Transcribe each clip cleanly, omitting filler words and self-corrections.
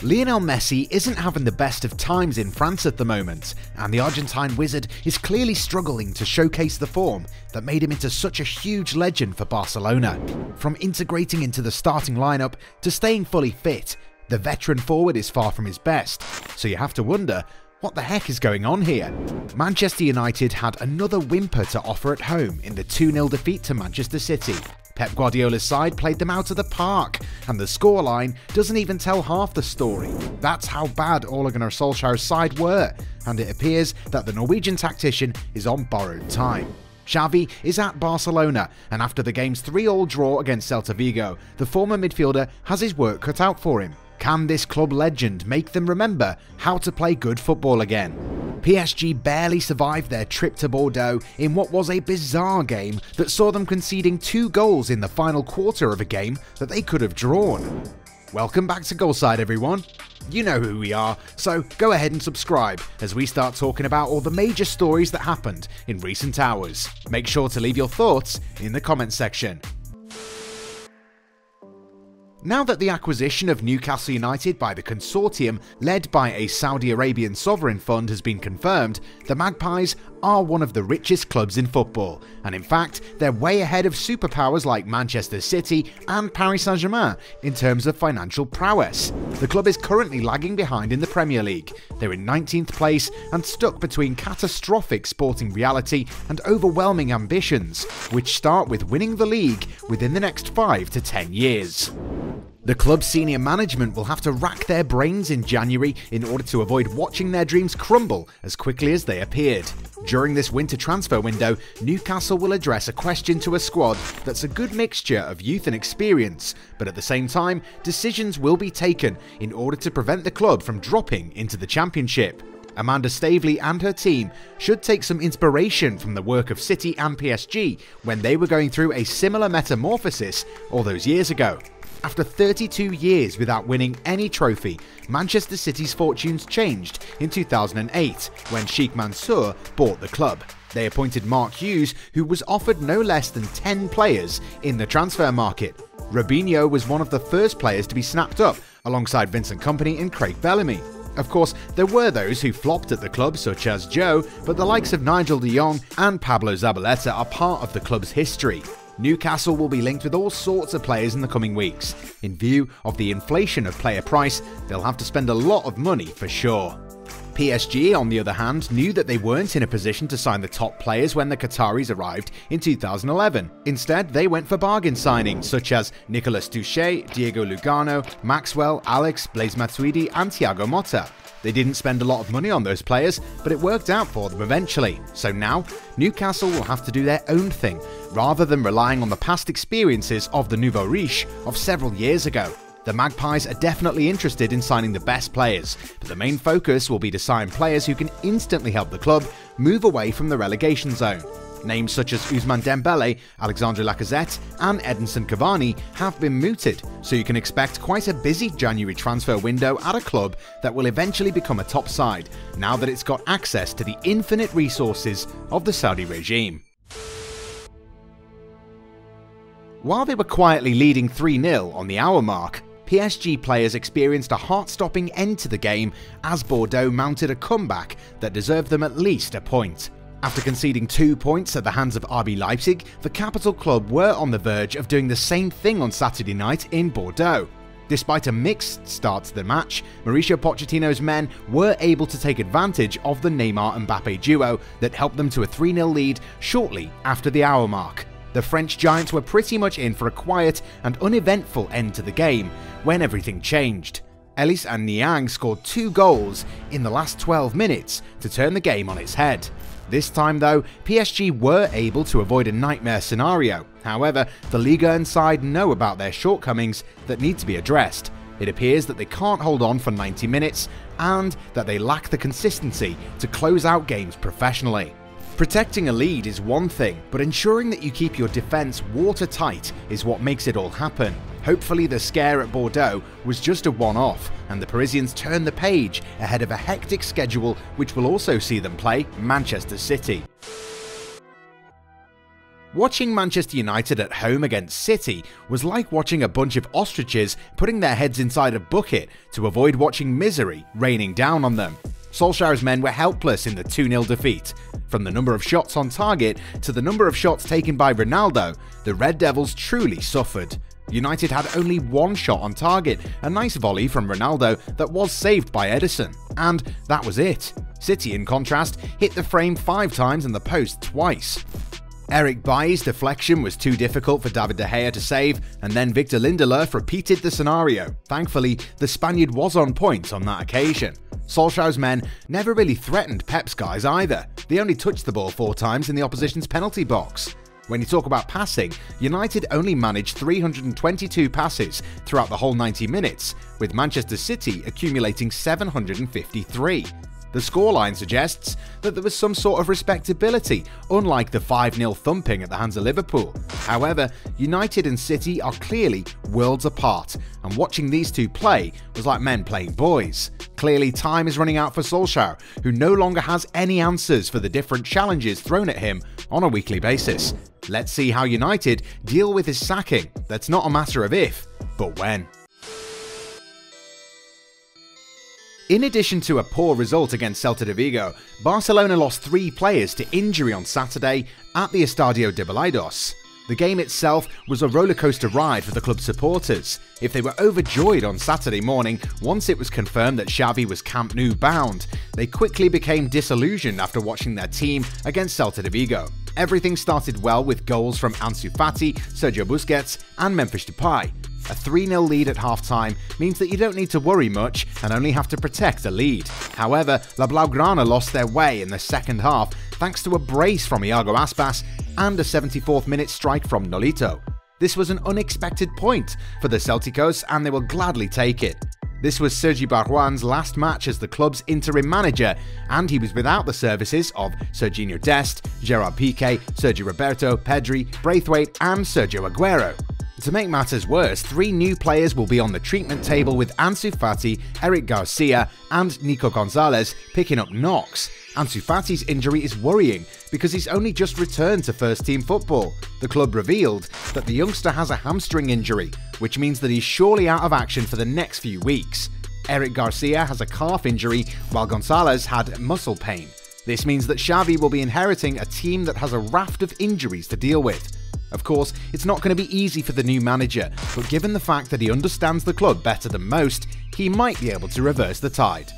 Lionel Messi isn't having the best of times in France at the moment, and the Argentine wizard is clearly struggling to showcase the form that made him into such a huge legend for Barcelona. From integrating into the starting lineup to staying fully fit, the veteran forward is far from his best, so you have to wonder, what the heck is going on here? Manchester United had another whimper to offer at home in the 2-0 defeat to Manchester City. Pep Guardiola's side played them out of the park, and the scoreline doesn't even tell half the story. That's how bad Ole Gunnar Solskjaer's side were, and it appears that the Norwegian tactician is on borrowed time. Xavi is at Barcelona, and after the game's 3-3 draw against Celta Vigo, the former midfielder has his work cut out for him. Can this club legend make them remember how to play good football again? PSG barely survived their trip to Bordeaux in what was a bizarre game that saw them conceding 2 goals in the final quarter of a game that they could have drawn. Welcome back to Goalside, everyone. You know who we are, so go ahead and subscribe as we start talking about all the major stories that happened in recent hours. Make sure to leave your thoughts in the comments section. Now that the acquisition of Newcastle United by the consortium led by a Saudi Arabian sovereign fund has been confirmed, the Magpies are one of the richest clubs in football, and in fact, they're way ahead of superpowers like Manchester City and Paris Saint-Germain in terms of financial prowess. The club is currently lagging behind in the Premier League. They're in 19th place and stuck between catastrophic sporting reality and overwhelming ambitions, which start with winning the league within the next 5 to 10 years. The club's senior management will have to rack their brains in January in order to avoid watching their dreams crumble as quickly as they appeared. During this winter transfer window, Newcastle will address a question to a squad that's a good mixture of youth and experience, but at the same time, decisions will be taken in order to prevent the club from dropping into the Championship. Amanda Staveley and her team should take some inspiration from the work of City and PSG when they were going through a similar metamorphosis all those years ago. After 32 years without winning any trophy, Manchester City's fortunes changed in 2008 when Sheikh Mansour bought the club. They appointed Mark Hughes, who was offered no less than 10 players in the transfer market. Robinho was one of the first players to be snapped up, alongside Vincent Kompany and Craig Bellamy. Of course, there were those who flopped at the club, such as Joe, but the likes of Nigel de Jong and Pablo Zabaleta are part of the club's history. Newcastle will be linked with all sorts of players in the coming weeks. In view of the inflation of player price, they'll have to spend a lot of money for sure. PSG, on the other hand, knew that they weren't in a position to sign the top players when the Qataris arrived in 2011. Instead, they went for bargain signings such as Nicolas Touchet, Diego Lugano, Maxwell, Alex, Blaise Matuidi and Thiago Motta. They didn't spend a lot of money on those players, but it worked out for them eventually. So now, Newcastle will have to do their own thing, rather than relying on the past experiences of the nouveau riche of several years ago. The Magpies are definitely interested in signing the best players, but the main focus will be to sign players who can instantly help the club move away from the relegation zone. Names such as Ousmane Dembele, Alexandre Lacazette and Edinson Cavani have been mooted, so you can expect quite a busy January transfer window at a club that will eventually become a top side, now that it's got access to the infinite resources of the Saudi regime. While they were quietly leading 3-0 on the hour mark, PSG players experienced a heart-stopping end to the game as Bordeaux mounted a comeback that deserved them at least a point. After conceding 2 points at the hands of RB Leipzig, the capital club were on the verge of doing the same thing on Saturday night in Bordeaux. Despite a mixed start to the match, Mauricio Pochettino's men were able to take advantage of the Neymar-Mbappe duo that helped them to a 3-0 lead shortly after the hour mark. The French Giants were pretty much in for a quiet and uneventful end to the game when everything changed. Elis and Niang scored 2 goals in the last 12 minutes to turn the game on its head. This time though, PSG were able to avoid a nightmare scenario. However, the Ligue 1 side know about their shortcomings that need to be addressed. It appears that they can't hold on for 90 minutes and that they lack the consistency to close out games professionally. Protecting a lead is one thing, but ensuring that you keep your defence watertight is what makes it all happen. Hopefully the scare at Bordeaux was just a one-off, and the Parisians turn the page ahead of a hectic schedule which will also see them play Manchester City. Watching Manchester United at home against City was like watching a bunch of ostriches putting their heads inside a bucket to avoid watching misery raining down on them. Solskjaer's men were helpless in the 2-0 defeat. From the number of shots on target to the number of shots taken by Ronaldo, the Red Devils truly suffered. United had only one shot on target, a nice volley from Ronaldo that was saved by Ederson, and that was it. City, in contrast, hit the frame 5 times and the post twice. Eric Bailly's deflection was too difficult for David De Gea to save, and then Victor Lindelof repeated the scenario. Thankfully, the Spaniard was on point on that occasion. Solskjaer's men never really threatened Pep's guys either. They only touched the ball 4 times in the opposition's penalty box. When you talk about passing, United only managed 322 passes throughout the whole 90 minutes, with Manchester City accumulating 753. The scoreline suggests that there was some sort of respectability, unlike the 5-0 thumping at the hands of Liverpool. However, United and City are clearly worlds apart, and watching these two play was like men playing boys. Clearly, time is running out for Solskjaer, who no longer has any answers for the different challenges thrown at him on a weekly basis. Let's see how United deal with his sacking. That's not a matter of if, but when. In addition to a poor result against Celta Vigo, Barcelona lost 3 players to injury on Saturday at the Estadio de Balaidos. The game itself was a rollercoaster ride for the club's supporters. If they were overjoyed on Saturday morning once it was confirmed that Xavi was Camp Nou bound, they quickly became disillusioned after watching their team against Celta Vigo. Everything started well with goals from Ansu Fati, Sergio Busquets and Memphis Depay. A 3-0 lead at half-time means that you don't need to worry much and only have to protect a lead. However, La Blaugrana lost their way in the second half thanks to a brace from Iago Aspas and a 74th minute strike from Nolito. This was an unexpected point for the Celticos and they will gladly take it. This was Sergi Barjuan's last match as the club's interim manager, and he was without the services of Serginho Dest, Gerard Piqué, Sergio Roberto, Pedri, Braithwaite and Sergio Aguero. To make matters worse, 3 new players will be on the treatment table with Ansu Fati, Eric Garcia and Nico Gonzalez picking up knocks. Ansu Fati's injury is worrying because he's only just returned to first-team football. The club revealed that the youngster has a hamstring injury, which means that he's surely out of action for the next few weeks. Eric Garcia has a calf injury, while Gonzalez had muscle pain. This means that Xavi will be inheriting a team that has a raft of injuries to deal with. Of course, it's not going to be easy for the new manager, but given the fact that he understands the club better than most, he might be able to reverse the tide.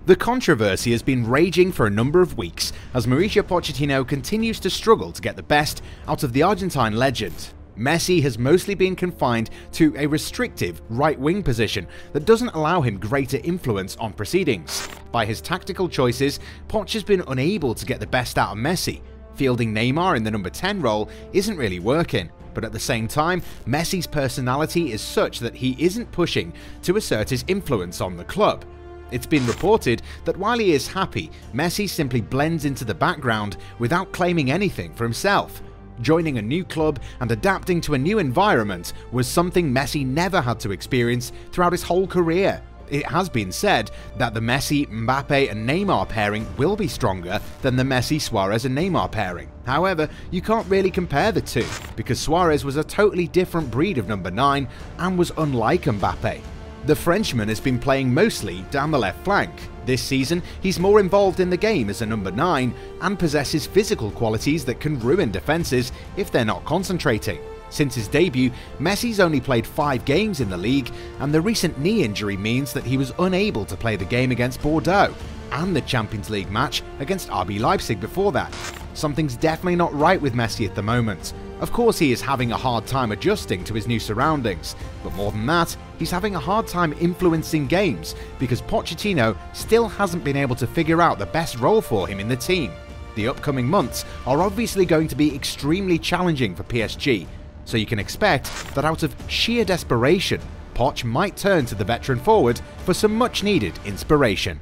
The controversy has been raging for a number of weeks as Mauricio Pochettino continues to struggle to get the best out of the Argentine legend. Messi has mostly been confined to a restrictive right-wing position that doesn't allow him greater influence on proceedings. By his tactical choices, Poch has been unable to get the best out of Messi. Fielding Neymar in the number 10 role isn't really working, but at the same time, Messi's personality is such that he isn't pushing to assert his influence on the club. It's been reported that while he is happy, Messi simply blends into the background without claiming anything for himself. Joining a new club and adapting to a new environment was something Messi never had to experience throughout his whole career. It has been said that the Messi, Mbappe and Neymar pairing will be stronger than the Messi, Suarez and Neymar pairing. However, you can't really compare the two, because Suarez was a totally different breed of number 9 and was unlike Mbappe. The Frenchman has been playing mostly down the left flank. This season, he's more involved in the game as a number 9 and possesses physical qualities that can ruin defences if they're not concentrating. Since his debut, Messi's only played 5 games in the league, and the recent knee injury means that he was unable to play the game against Bordeaux and the Champions League match against RB Leipzig before that. Something's definitely not right with Messi at the moment. Of course, he is having a hard time adjusting to his new surroundings, but more than that, he's having a hard time influencing games because Pochettino still hasn't been able to figure out the best role for him in the team. The upcoming months are obviously going to be extremely challenging for PSG, so you can expect that out of sheer desperation, Poch might turn to the veteran forward for some much needed inspiration.